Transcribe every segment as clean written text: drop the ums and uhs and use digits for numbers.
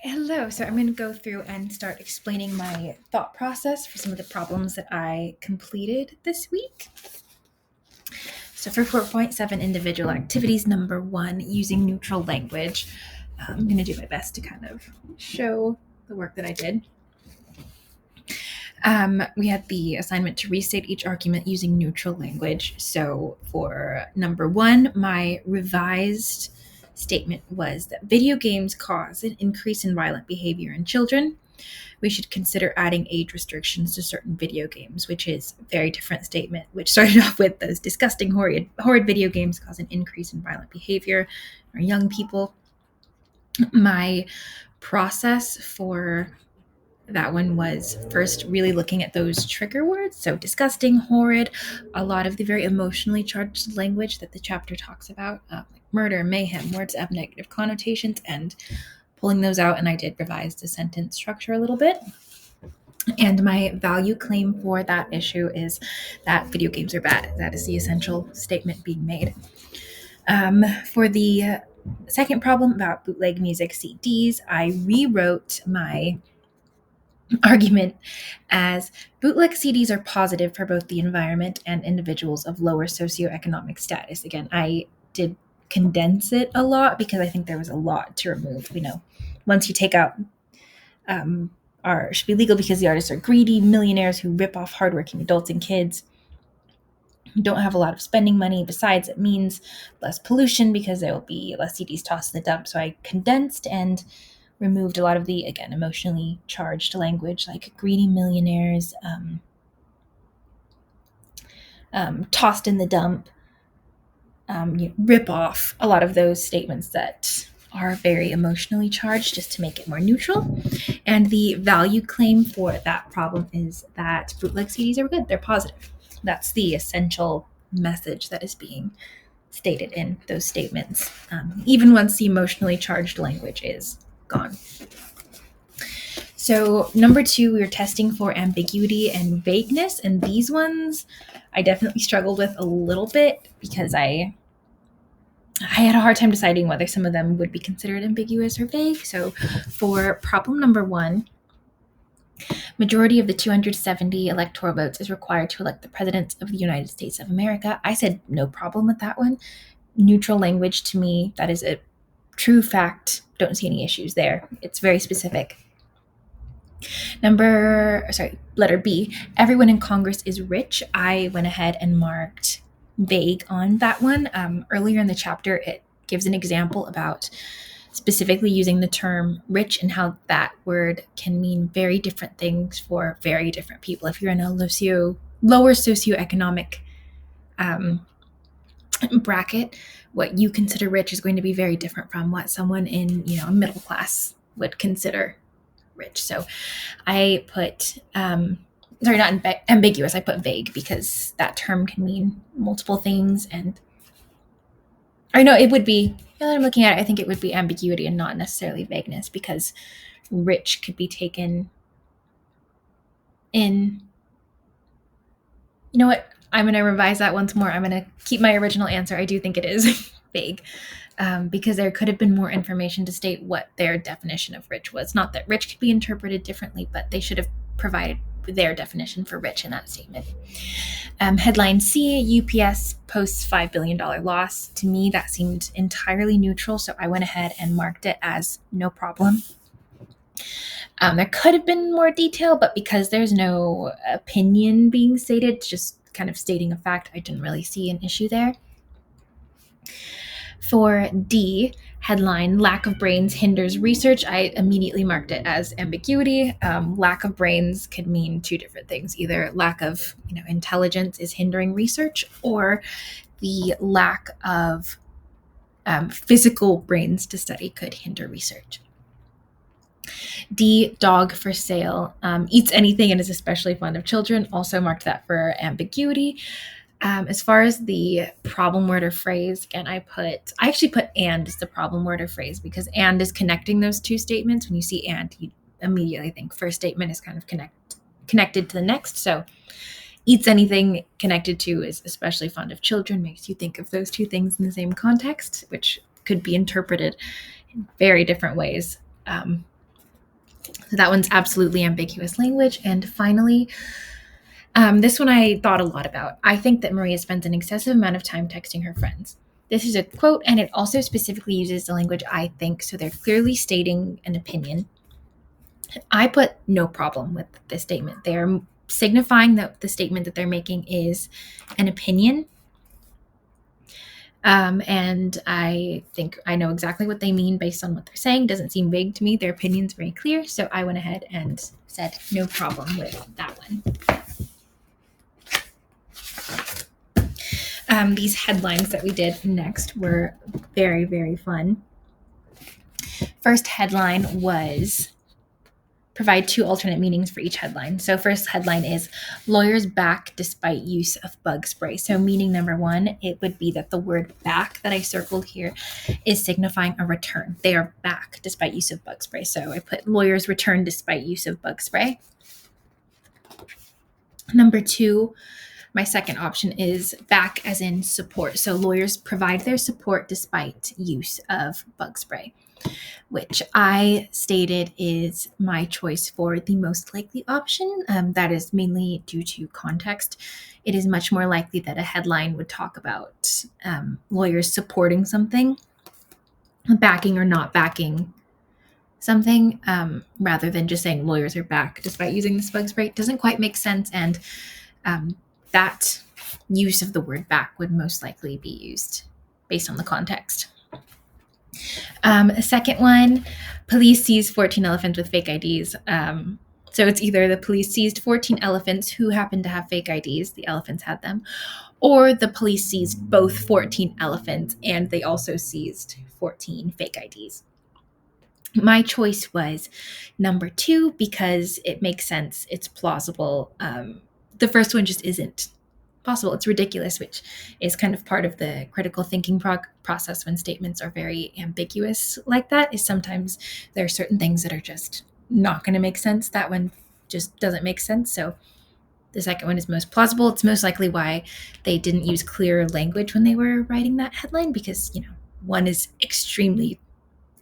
Hello. So I'm going to go through and start explaining my thought process for some of the problems that I completed this week. So for 4.7 individual activities, number one, using neutral language, I'm going to do my best to kind of show the work that I did. We had the assignment to restate each argument using neutral language. So for number one, my revised statement was that video games cause an increase in violent behavior in children. We should consider adding age restrictions to certain video games, which is a very different statement, which started off with those disgusting, horrid video games cause an increase in violent behavior in our young people. My process for that one was first really looking at those trigger words. So disgusting, horrid, a lot of the very emotionally charged language that the chapter talks about, like murder, mayhem, words that have negative connotations, and pulling those out. And I did revise the sentence structure a little bit. And my value claim for that issue is that video games are bad. That is the essential statement being made. For the second problem about bootleg music CDs, I rewrote my argument as bootleg CDs are positive for both the environment and individuals of lower socioeconomic status. Again, I did condense it a lot because I think there was a lot to remove. Once you take out art should be legal because the artists are greedy millionaires who rip off hardworking adults and kids who don't have a lot of spending money. Besides, it means less pollution because there will be less CDs tossed in the dump. So I condensed and removed a lot of the, again, emotionally charged language like greedy millionaires, tossed in the dump, rip off, a lot of those statements that are very emotionally charged, just to make it more neutral. And the value claim for that problem is that bootleg CDs are good. They're positive. That's the essential message that is being stated in those statements, even once the emotionally charged language is gone. So number two, we were testing for ambiguity and vagueness. And these ones I definitely struggled with a little bit because I had a hard time deciding whether some of them would be considered ambiguous or vague. So for problem number one, majority of the 270 electoral votes is required to elect the president of the United States of America. I said no problem with that one. Neutral language, to me, that is a true fact. Don't see any issues there. It's very specific. Letter B, everyone in Congress is rich. I went ahead and marked vague on that one. Earlier in the chapter, it gives an example about specifically using the term rich and how that word can mean very different things for very different people. If you're in a lower socioeconomic bracket, what you consider rich is going to be very different from what someone in a middle class would consider rich. So I put not ambiguous, I put vague because that term can mean multiple things. And it would be, now that I'm looking at it, I think it would be ambiguity and not necessarily vagueness, because rich could be taken in, I'm going to revise that once more. I'm going to keep my original answer. I do think it is vague, because there could have been more information to state what their definition of rich was. Not that rich could be interpreted differently, but they should have provided their definition for rich in that statement. Headline C, UPS posts $5 billion loss. To me, that seemed entirely neutral, so I went ahead and marked it as no problem. There could have been more detail, but because there's no opinion being stated, just kind of stating a fact, I didn't really see an issue there. For D, headline, lack of brains hinders research, I immediately marked it as ambiguity. Lack of brains could mean two different things. Either lack of intelligence is hindering research, or the lack of physical brains to study could hinder research. D, dog for sale, eats anything and is especially fond of children, also marked that for ambiguity. As far as the problem word or phrase, again, I actually put and as the problem word or phrase, because and is connecting those two statements. When you see and, you immediately think first statement is kind of connected to the next. So eats anything connected to is especially fond of children makes you think of those two things in the same context, which could be interpreted in very different ways. So that one's absolutely ambiguous language. And finally, this one I thought a lot about. I think that Maria spends an excessive amount of time texting her friends. This is a quote, and it also specifically uses the language I think, so they're clearly stating an opinion. I put no problem with this statement. They're signifying that the statement that they're making is an opinion. And I think I know exactly what they mean based on what they're saying. Doesn't seem vague to me. Their opinion's very clear. So I went ahead and said no problem with that one. These headlines that we did next were very, very fun. First headline was provide 2 alternate meanings for each headline. So first headline is lawyers back despite use of bug spray. So meaning number 1, it would be that the word back that I circled here is signifying a return. They are back despite use of bug spray. So I put lawyers return despite use of bug spray. Number 2, my second option is back as in support. So lawyers provide their support despite use of bug spray, which I stated is my choice for the most likely option. That is mainly due to context. It is much more likely that a headline would talk about lawyers supporting something, backing or not backing something, rather than just saying lawyers are back despite using this bug spray. It doesn't quite make sense, and that use of the word back would most likely be used based on the context. The second one, police seized 14 elephants with fake IDs. So it's either the police seized 14 elephants who happened to have fake IDs, the elephants had them, or the police seized both 14 elephants and they also seized 14 fake IDs. My choice was number 2 because it makes sense. It's plausible. The first one just isn't possible. It's ridiculous, which is kind of part of the critical thinking process when statements are very ambiguous like that, is sometimes there are certain things that are just not going to make sense. That one just doesn't make sense. So the second one is most plausible. It's most likely why they didn't use clear language when they were writing that headline, because, one is extremely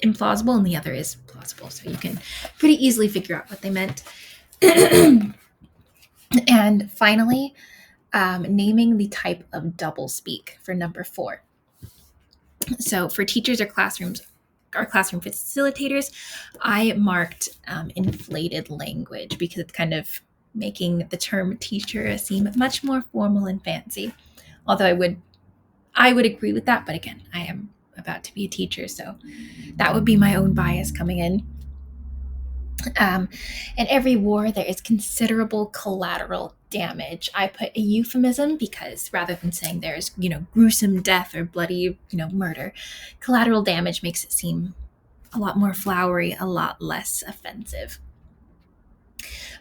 implausible and the other is plausible. So you can pretty easily figure out what they meant. And finally, naming the type of doublespeak for number 4. So for teachers or classroom facilitators, I marked inflated language because it's kind of making the term teacher seem much more formal and fancy. Although I would agree with that, but again, I am about to be a teacher, so that would be my own bias coming in. In every war, there is considerable collateral damage. I put a euphemism because rather than saying there's, gruesome death or bloody, murder, collateral damage makes it seem a lot more flowery, a lot less offensive.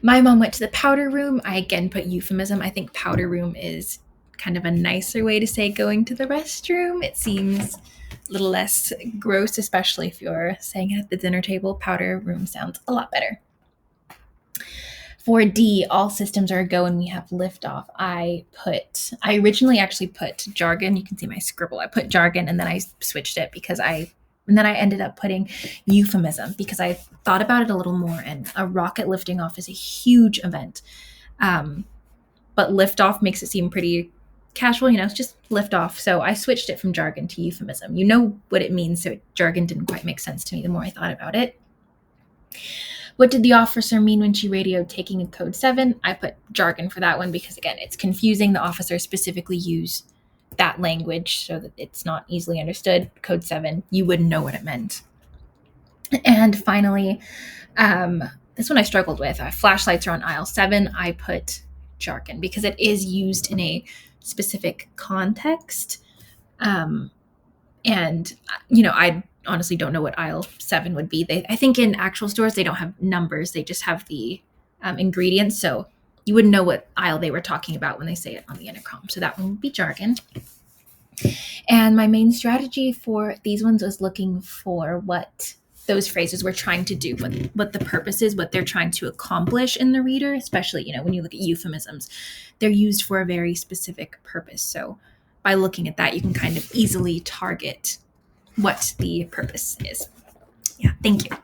My mom went to the powder room. I again put euphemism. I think powder room is kind of a nicer way to say going to the restroom. It seems a little less gross, especially if you're saying it at the dinner table. Powder room sounds a lot better. For D, all systems are a go and we have liftoff. I originally actually put jargon. You can see my scribble. I put jargon and then I switched it and then I ended up putting euphemism because I thought about it a little more, and a rocket lifting off is a huge event. But liftoff makes it seem pretty casual, it's just lift off. So I switched it from jargon to euphemism. You know what it means, so jargon didn't quite make sense to me the more I thought about it. What did the officer mean when she radioed taking a code 7? I put jargon for that one because, again, it's confusing. The officer specifically used that language so that it's not easily understood. Code 7, you wouldn't know what it meant. And finally, this one I struggled with. Flashlights are on aisle 7. I put jargon because it is used in a specific context. And, I honestly don't know what aisle 7 would be. I think in actual stores, they don't have numbers. They just have the ingredients. So you wouldn't know what aisle they were talking about when they say it on the intercom. So that one would be jargon. And my main strategy for these ones was looking for what those phrases were trying to do, what the purpose is, what they're trying to accomplish in the reader, especially, when you look at euphemisms, they're used for a very specific purpose. So by looking at that, you can kind of easily target what the purpose is. Yeah, thank you.